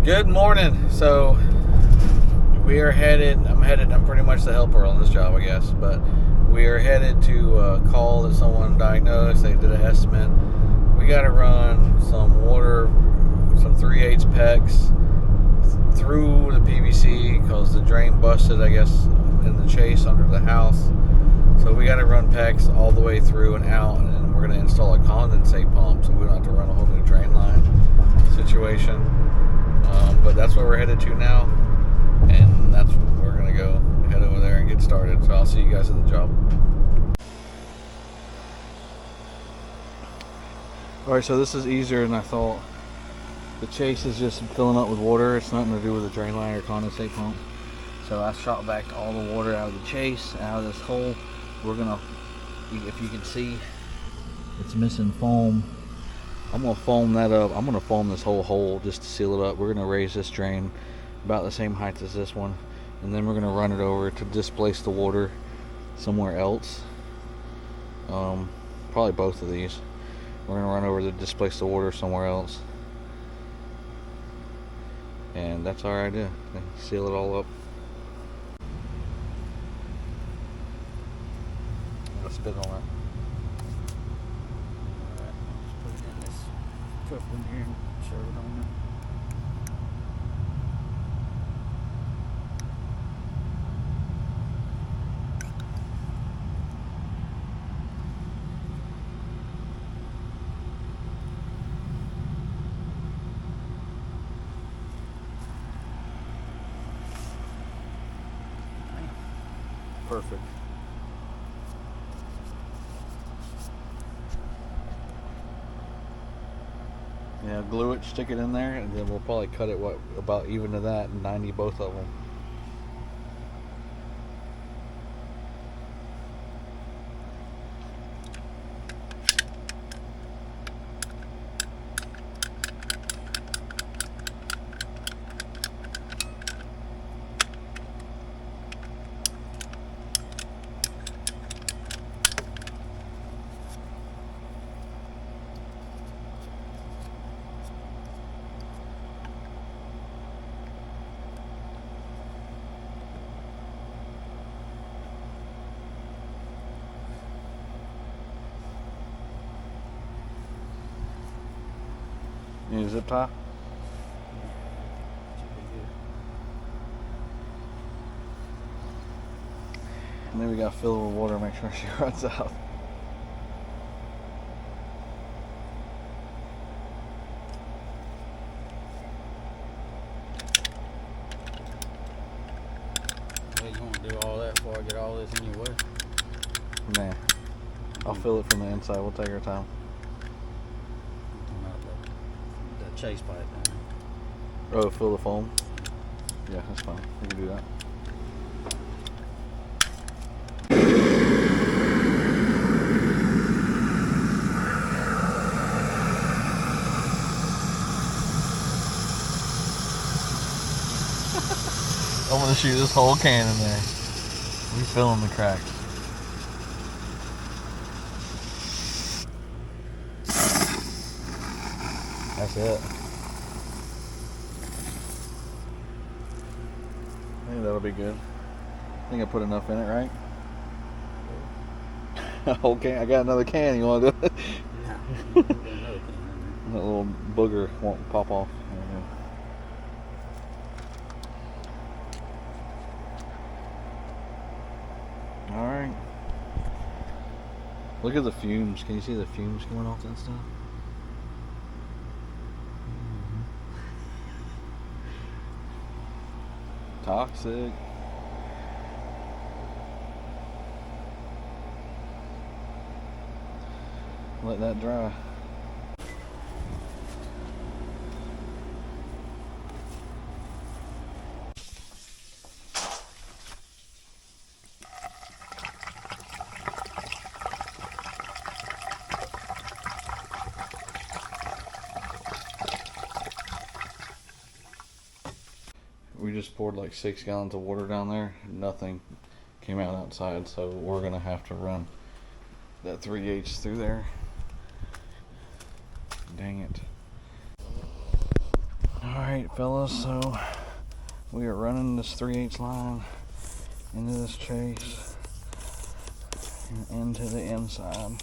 Good morning. So we are headed. I'm pretty much the helper on this job, I guess. But we are headed to call that someone diagnosed. They did an estimate. We got to run some water, some 3/8 PEX through the PVC because the drain busted, I guess, in the chase under the house. So we got to run PEX all the way through and out, and then we're going to install a condensate pump so we don't have to run a whole new drain line situation. But that's where we're headed to now, and that's where we're going to go head over there and get started. So I'll see you guys at the job. Alright, so this is easier than I thought. The chase is just filling up with water. It's nothing to do with the drain line or condensate pump. So I shot back all the water out of the chase, out of this hole. We're gonna, if you can see, it's missing foam. I'm gonna foam that up. I'm gonna foam this whole hole just to seal it up. We're gonna raise this drain about the same height as this one, and then we're gonna run it over to displace the water somewhere else. Probably both of these. We're gonna run over to displace the water somewhere else, and that's our idea. Seal it all up. I'm gonna spit on it. Cup in here and shove it on there. Perfect. Yeah, glue it, stick it in there, and then we'll probably cut it about even to that, and 90 both of them. You need a zip tie? And then we gotta fill her with water, make sure she runs out. Well, you want to do all that before I get all this in your way? Nah. I'll fill it from the inside. We'll take our time. The chase pipe down. Oh, fill the foam? Yeah, that's fine. We can do that. I'm gonna shoot this whole can in there. We filling the cracks. That's it. I think that'll be good. I think I put enough in it, right? Okay, I got another can. You want to do it? Yeah. That little booger won't pop off. Alright. Look at the fumes. Can you see the fumes coming off that stuff? Toxic. Let that dry. We just poured like 6 gallons of water down there. Nothing came out outside, so we're gonna have to run that 3/8 through there. Dang it. Alright. Alright fellas, so we are running this 3/8 line into this chase and into the inside.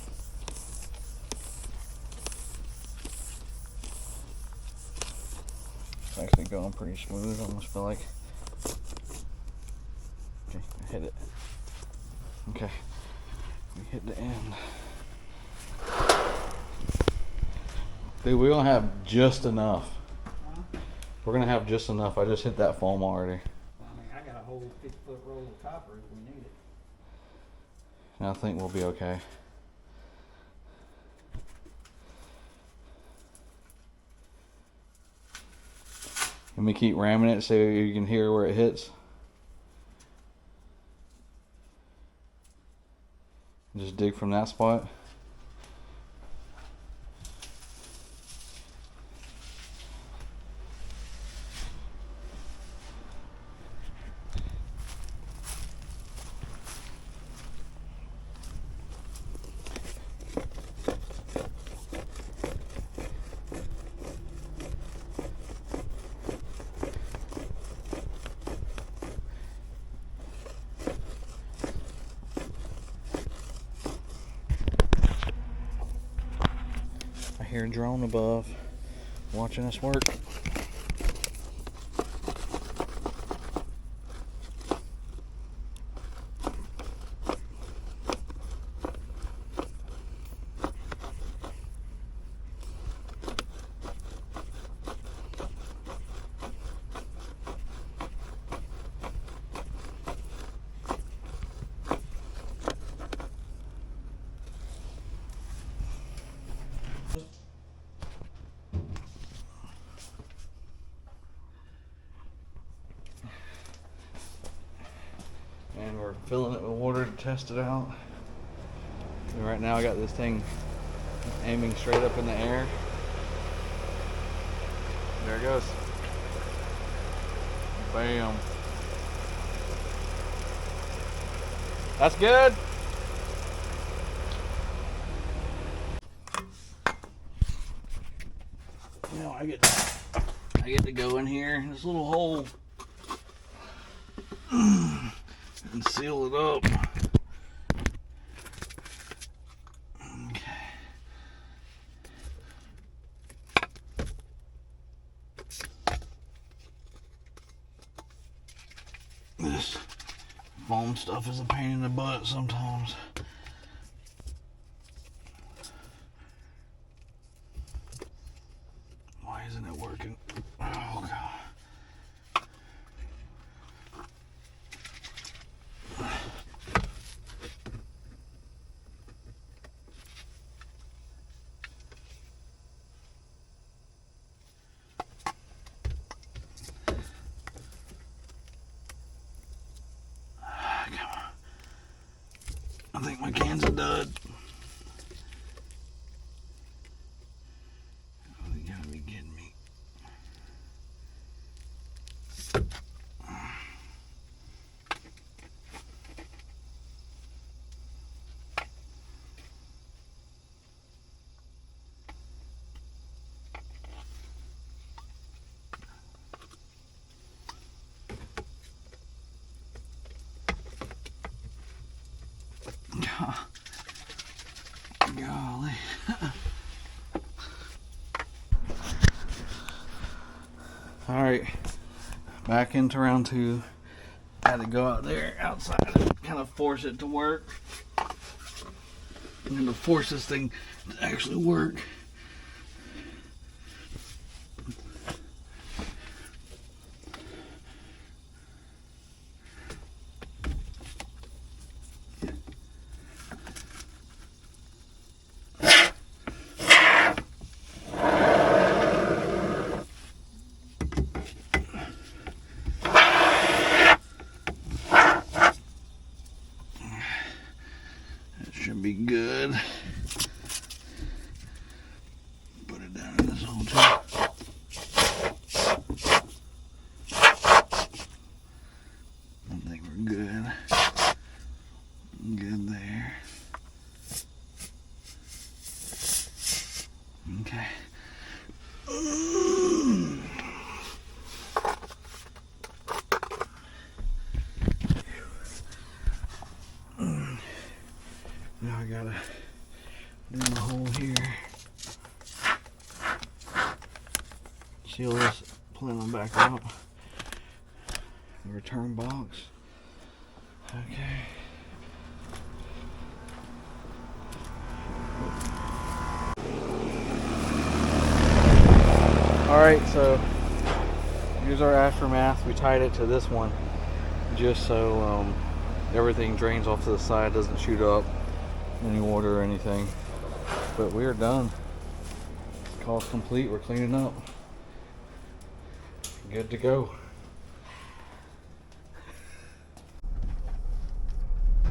It's actually going pretty smooth. I almost feel like, okay, I hit it. Okay, we hit the end. Dude, we're gonna have just enough. Huh? We're gonna have just enough. I just hit that foam already. I mean, I got a whole 50-foot roll of copper if we need it. And I think we'll be okay. Let me keep ramming it so you can hear where it hits. Just dig from that spot. I hear a drone above watching us work. And we're filling it with water to test it out. And right now I got this thing aiming straight up in the air. There it goes. Bam. That's good. Now I get to go in here in this little hole and seal it up. Okay. This foam stuff is a pain in the butt sometimes. Why isn't it working? Oh God. I think my can's a dud. Oh, you gotta be kidding me. Golly. Alright, back into round two. I had to go out there outside and kind of force it to work. I'm going to force this thing to actually work. Should be good. seal this plenum back out. The return box. Okay. Alright, so here's our aftermath. We tied it to this one just so everything drains off to the side, doesn't shoot up any water or anything. But we are done. Call's complete. We're cleaning up. Good to go.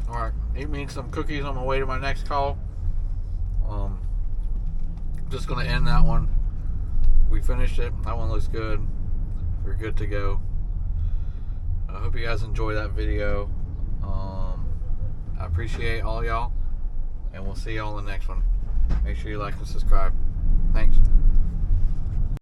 Alright, eating some cookies on my way to my next call. Just gonna end that one. We finished it. That one looks good. We're good to go. I hope you guys enjoy that video. I appreciate all y'all, and we'll see y'all in the next one. Make sure you like and subscribe. Thanks.